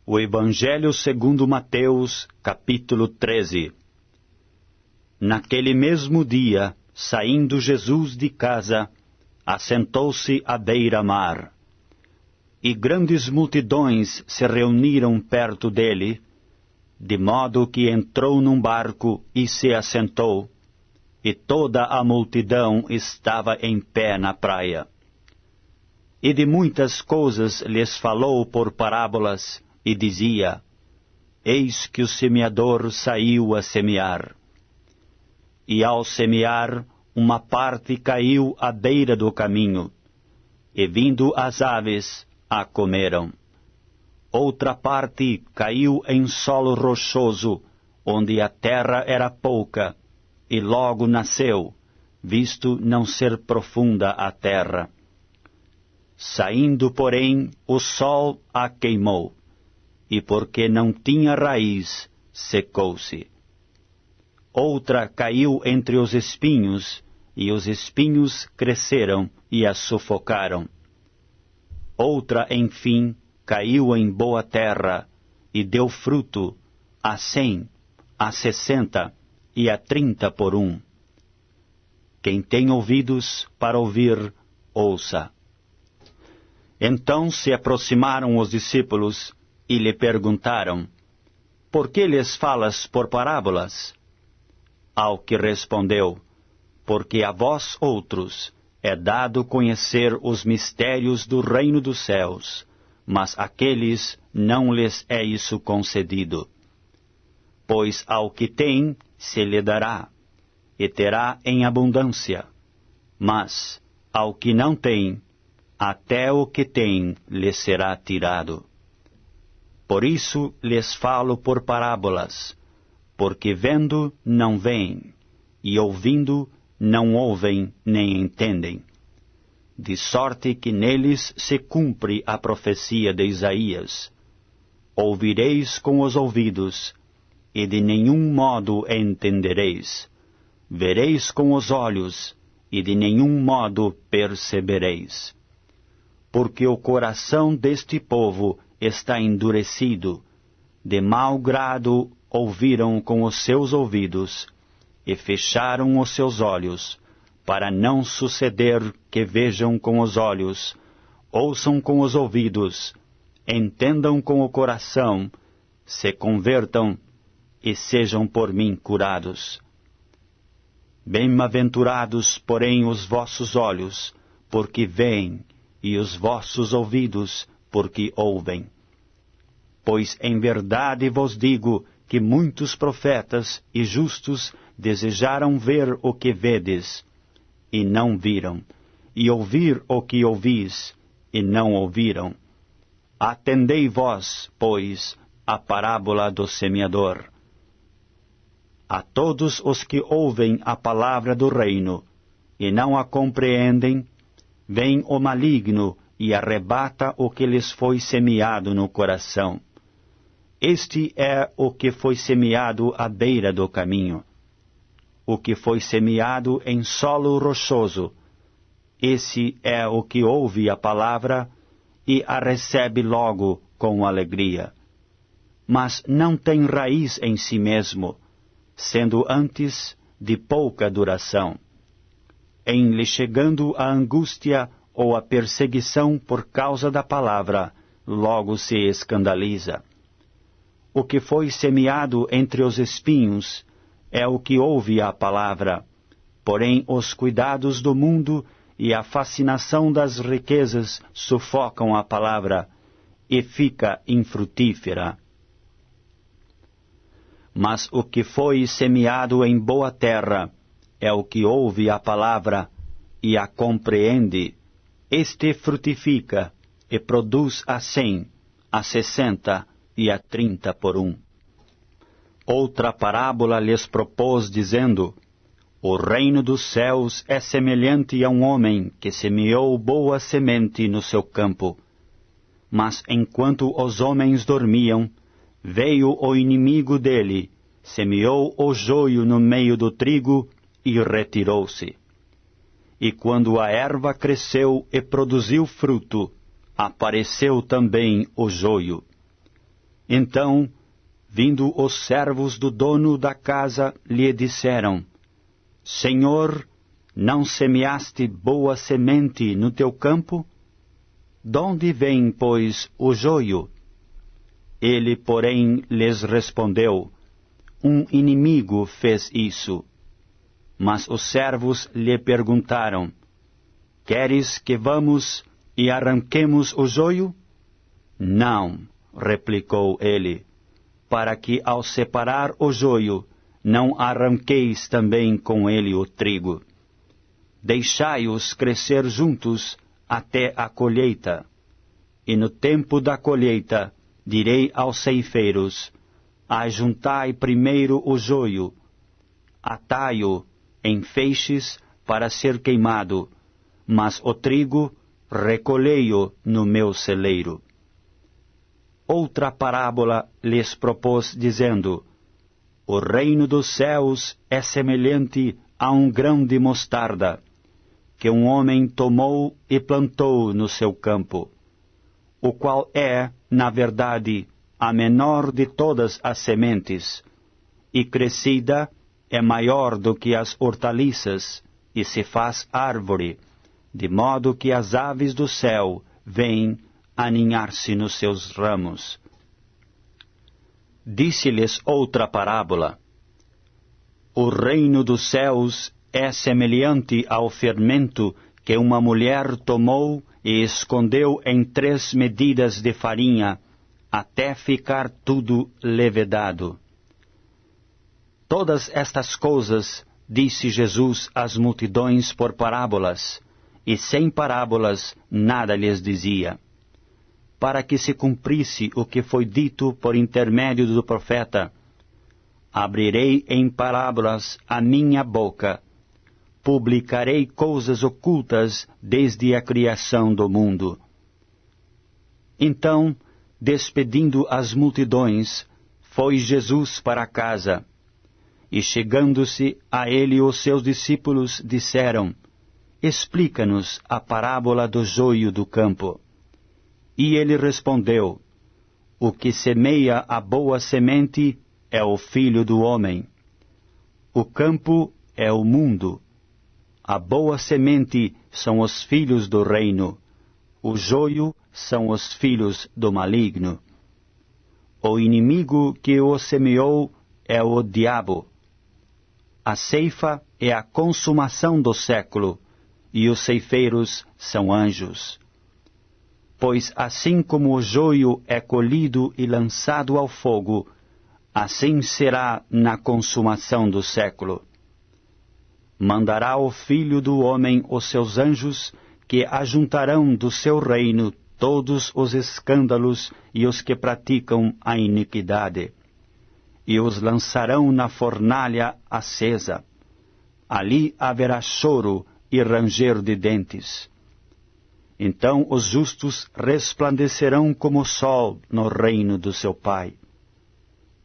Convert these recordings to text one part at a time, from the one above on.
O Evangelho segundo Mateus, capítulo 13. Naquele mesmo dia, saindo Jesus de casa, assentou-se à beira-mar. E grandes multidões se reuniram perto dele, de modo que entrou num barco e se assentou, e toda a multidão estava em pé na praia. E de muitas coisas lhes falou por parábolas, e dizia: Eis que o semeador saiu a semear. E ao semear, uma parte caiu à beira do caminho, e vindo as aves, a comeram. Outra parte caiu em solo rochoso, onde a terra era pouca, e logo nasceu, visto não ser profunda a terra. Saindo, porém, o sol a queimou, e porque não tinha raiz, secou-se. Outra caiu entre os espinhos, e os espinhos cresceram e a sufocaram. Outra, enfim, caiu em boa terra, e deu fruto, a 100, a 60 e a 30 por um. Quem tem ouvidos para ouvir, ouça. Então se aproximaram os discípulos, e lhe perguntaram: Por que lhes falas por parábolas? Ao que respondeu: Porque a vós outros é dado conhecer os mistérios do reino dos céus, mas àqueles não lhes é isso concedido. Pois ao que tem se lhe dará, e terá em abundância, mas ao que não tem, até o que tem lhe será tirado. Por isso lhes falo por parábolas, porque vendo não veem, e ouvindo não ouvem nem entendem. De sorte que neles se cumpre a profecia de Isaías: Ouvireis com os ouvidos, e de nenhum modo entendereis. Vereis com os olhos, e de nenhum modo percebereis. Porque o coração deste povo está endurecido, de mau grado ouviram com os seus ouvidos, e fecharam os seus olhos, para não suceder que vejam com os olhos, ouçam com os ouvidos, entendam com o coração, se convertam e sejam por mim curados. Bem-aventurados, porém, os vossos olhos, porque veem, e os vossos ouvidos, porque ouvem. Pois em verdade vos digo que muitos profetas e justos desejaram ver o que vedes, e não viram, e ouvir o que ouvis, e não ouviram. Atendei vós, pois, a parábola do semeador. A todos os que ouvem a palavra do reino, e não a compreendem, vem o maligno e arrebata o que lhes foi semeado no coração. Este é o que foi semeado à beira do caminho. O que foi semeado em solo rochoso, esse é o que ouve a palavra e a recebe logo com alegria. Mas não tem raiz em si mesmo, sendo antes de pouca duração. Em lhe chegando a angústia ou a perseguição por causa da palavra, logo se escandaliza. O que foi semeado entre os espinhos é o que ouve a palavra, porém os cuidados do mundo e a fascinação das riquezas sufocam a palavra, e fica infrutífera. Mas o que foi semeado em boa terra é o que ouve a palavra e a compreende. Este frutifica e produz a 100, a 60 e a 30 por um. Outra parábola lhes propôs, dizendo: O reino dos céus é semelhante a um homem que semeou boa semente no seu campo. Mas enquanto os homens dormiam, veio o inimigo dele, semeou o joio no meio do trigo e retirou-se. E quando a erva cresceu e produziu fruto, apareceu também o joio. Então, vindo os servos do dono da casa, lhe disseram: Senhor, não semeaste boa semente no teu campo? Donde vem, pois, o joio? Ele, porém, lhes respondeu: Um inimigo fez isso. Mas os servos lhe perguntaram: Queres que vamos e arranquemos o joio? Não, replicou ele, para que ao separar o joio, não arranqueis também com ele o trigo. Deixai-os crescer juntos até a colheita. E no tempo da colheita, direi aos ceifeiros: Ajuntai primeiro o joio, atai-o em feixes para ser queimado, mas o trigo recolhei-o no meu celeiro. Outra parábola lhes propôs, dizendo: O reino dos céus é semelhante a um grão de mostarda, que um homem tomou e plantou no seu campo, o qual é, na verdade, a menor de todas as sementes, e crescida é maior do que as hortaliças, e se faz árvore, de modo que as aves do céu vêm aninhar-se nos seus ramos. Disse-lhes outra parábola: O reino dos céus é semelhante ao fermento que uma mulher tomou e escondeu em 3 medidas de farinha, até ficar tudo levedado. Todas estas coisas disse Jesus às multidões por parábolas, e sem parábolas nada lhes dizia, para que se cumprisse o que foi dito por intermédio do profeta: Abrirei em parábolas a minha boca, publicarei coisas ocultas desde a criação do mundo. Então, despedindo as multidões, foi Jesus para casa, e chegando-se a ele os seus discípulos disseram: Explica-nos a parábola do joio do campo. E ele respondeu: O que semeia a boa semente é o Filho do homem. O campo é o mundo. A boa semente são os filhos do reino. O joio são os filhos do maligno. O inimigo que o semeou é o diabo. A ceifa é a consumação do século, e os ceifeiros são anjos. Pois assim como o joio é colhido e lançado ao fogo, assim será na consumação do século. Mandará o Filho do homem os seus anjos, que ajuntarão do seu reino todos os escândalos e os que praticam a iniquidade, e os lançarão na fornalha acesa. Ali haverá choro e ranger de dentes. Então os justos resplandecerão como o sol no reino do seu Pai.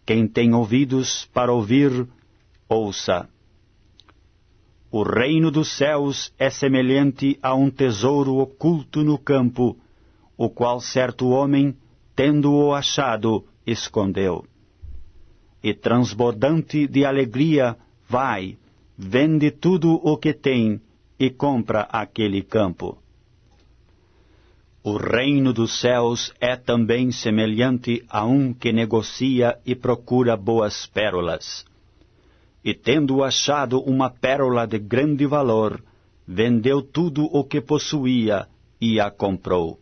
Quem tem ouvidos para ouvir, ouça. O reino dos céus é semelhante a um tesouro oculto no campo, o qual certo homem, tendo-o achado, escondeu. E transbordante de alegria, vai, vende tudo o que tem e compra aquele campo. O reino dos céus é também semelhante a um que negocia e procura boas pérolas. E tendo achado uma pérola de grande valor, vendeu tudo o que possuía e a comprou.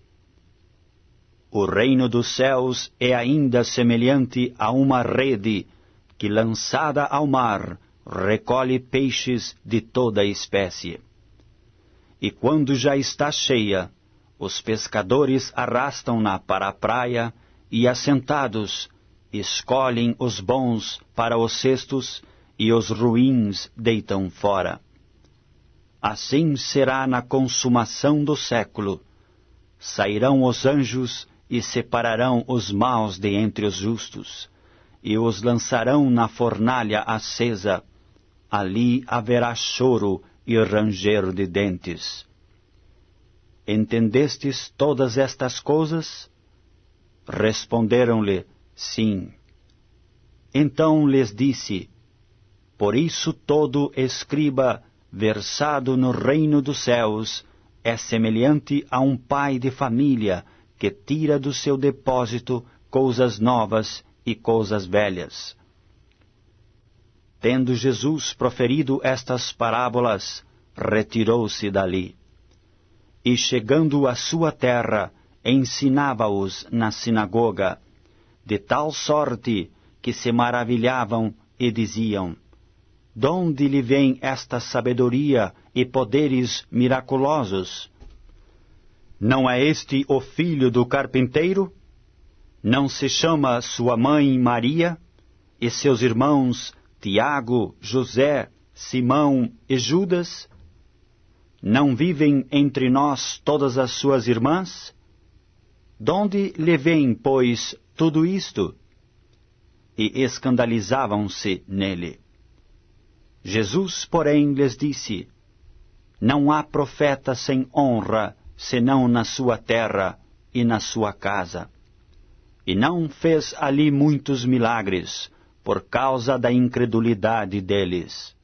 O reino dos céus é ainda semelhante a uma rede que, lançada ao mar, recolhe peixes de toda espécie. E quando já está cheia, os pescadores arrastam-na para a praia e, assentados, escolhem os bons para os cestos e os ruins deitam fora. Assim será na consumação do século. Sairão os anjos e separarão os maus de entre os justos, e os lançarão na fornalha acesa. Ali haverá choro e ranger de dentes. Entendestes todas estas coisas? Responderam-lhe: Sim. Então lhes disse: Por isso todo escriba versado no reino dos céus é semelhante a um pai de família que tira do seu depósito coisas novas e coisas velhas. Tendo Jesus proferido estas parábolas, retirou-se dali. E chegando à sua terra, ensinava-os na sinagoga, de tal sorte que se maravilhavam e diziam: Donde lhe vem esta sabedoria e poderes miraculosos? Não é este o filho do carpinteiro? Não se chama sua mãe Maria? E seus irmãos Tiago, José, Simão e Judas? Não vivem entre nós todas as suas irmãs? Donde lhe vem, pois, tudo isto? E escandalizavam-se nele. Jesus, porém, lhes disse: Não há profeta sem honra, senão na sua terra e na sua casa. E não fez ali muitos milagres, por causa da incredulidade deles.